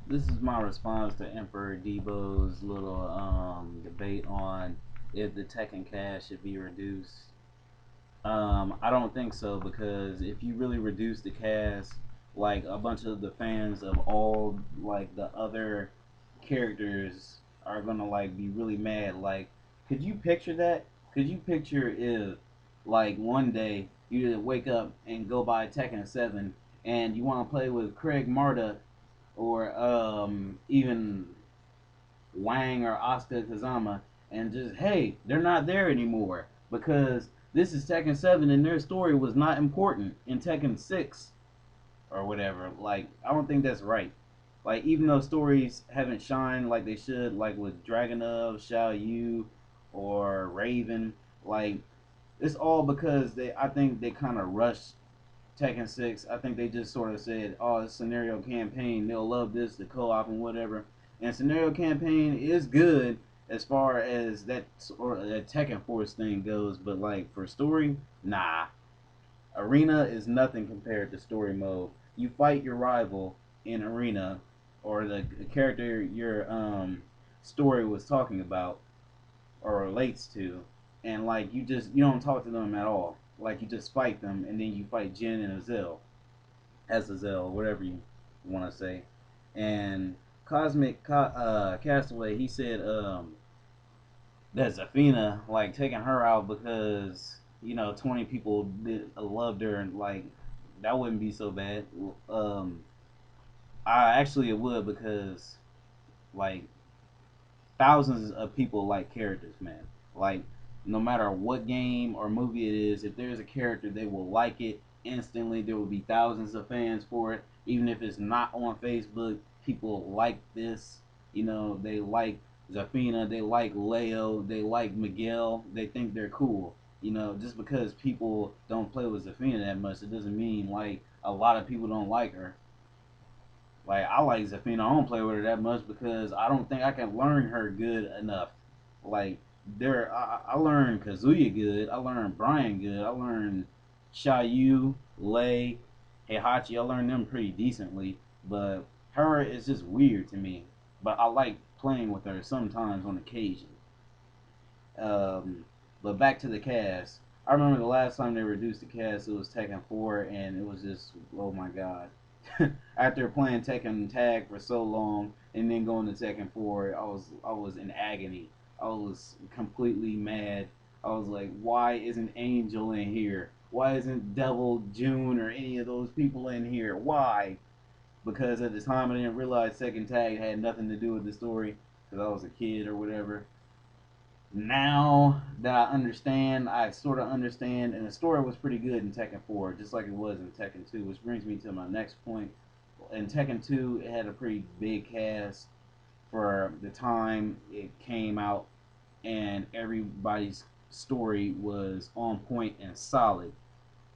This is my response to Emperordeebo's little debate on if the Tekken cast should be reduced. I don't think so, because if you really reduce the cast, like a bunch of the fans of all like the other characters are gonna like be really mad. Like, could you picture that? Could you picture if like one day you wake up and go buy Tekken 7 and you want to play with Craig Marta or even Wang or Asuka Kazama, and just hey, they're not there anymore because this is Tekken 7 and their story was not important in Tekken 6 or whatever. Like, I don't think that's right. Like, even though stories haven't shined like they should, like with Dragunov, Xiao Yu, or Raven, like it's all because I think they kind of rushed Tekken 6. I think they just sort of said, "Oh, it's scenario campaign. They'll love this, the co-op and whatever." And scenario campaign is good as far as that or that Tekken Force thing goes, but like for story, nah. Arena is nothing compared to story mode. You fight your rival in arena, or the character your story was talking about or relates to, and like you don't talk to them at all. Like you just fight them, and then you fight Jin and Azazel, whatever you want to say. And Castaway, he said that Zafina like taking her out because 20 people loved her, and like that wouldn't be so bad. Um, I actually it would, because like thousands of people like characters, man. Like, no matter what game or movie it is, if there's a character, they will like it instantly. There will be thousands of fans for it, even if it's not on Facebook. People like this. They like Zafina, they like Leo, they like Miguel. They think they're cool. Just because people don't play with Zafina that much, it doesn't mean like a lot of people don't like her. Like, I like Zafina. I don't play with her that much because I don't think I can learn her good enough. Like, I learned Kazuya good. I learned Brian good. I learned Shayu, Lei, Heihachi. I learned them pretty decently. But her is just weird to me. But I like playing with her sometimes on occasion. Um, but back to the cast. I remember the last time they reduced the cast, it was Tekken 4, and it was just, oh my god. After playing Tekken Tag for so long and then going to Tekken 4, I was in agony. I was completely mad. I was like, why isn't Angel in here? Why isn't Devil, June, or any of those people in here? Why? Because at the time I didn't realize Tekken Tag had nothing to do with the story because I was a kid or whatever. Now that I sort of understand, and the story was pretty good in Tekken 4, just like it was in Tekken 2, which brings me to my next point. In Tekken 2, it had a pretty big cast for the time it came out, and everybody's story was on point and solid.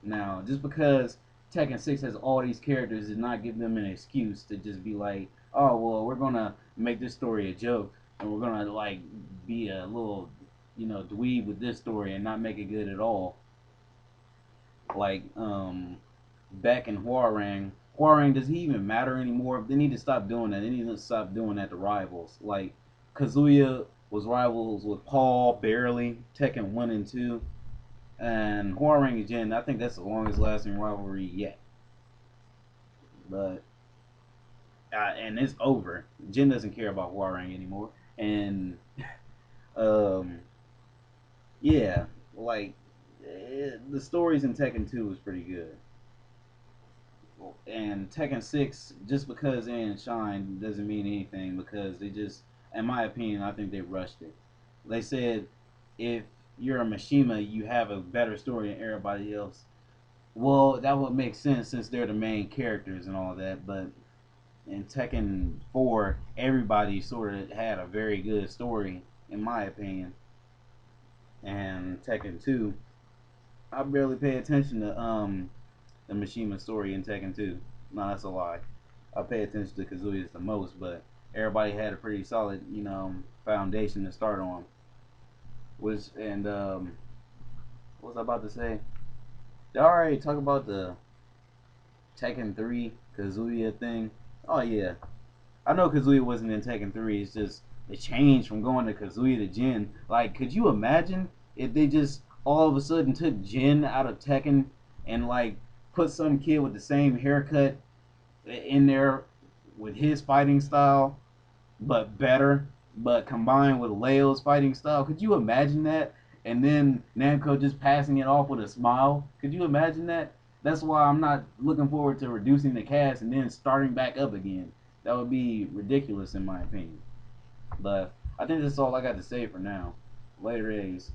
Now, just because Tekken 6 has all these characters does not give them an excuse to just be like, oh, well, we're going to make this story a joke, and we're going to, like, be a little, dweeb with this story and not make it good at all. Like, back in Huarang, does he even matter anymore? They need to stop doing that. They need to stop doing that to rivals. Like, Kazuya was rivals with Paul barely, Tekken 1 and 2. And Huarang and Jin, I think that's the longest lasting rivalry yet. But and it's over. Jin doesn't care about Huarang anymore. And um, yeah, like the stories in Tekken 2 was pretty good. And Tekken 6, just because it didn't shine doesn't mean anything, because they just, in my opinion, I think they rushed it. They said if you're a Mishima, you have a better story than everybody else. Well, that would make sense since they're the main characters and all that, but in Tekken 4, everybody sort of had a very good story, in my opinion. And Tekken 2, I barely pay attention to the Mishima story in Tekken 2. No, that's a lie. I pay attention to Kazuya's the most, but everybody had a pretty solid, foundation to start on. Was and what was I about to say? Did I already talk about the Tekken 3 Kazuya thing? Oh yeah, I know Kazuya wasn't in Tekken 3. It's just the change from going to Kazuya to Jin. Like, could you imagine if they just all of a sudden took Jin out of Tekken and like put some kid with the same haircut in there with his fighting style, but better, but combined with Leo's fighting style? Could you imagine that? And then Namco just passing it off with a smile. Could you imagine that? That's why I'm not looking forward to reducing the cast and then starting back up again. That would be ridiculous in my opinion. But I think that's all I got to say for now. Later, A's.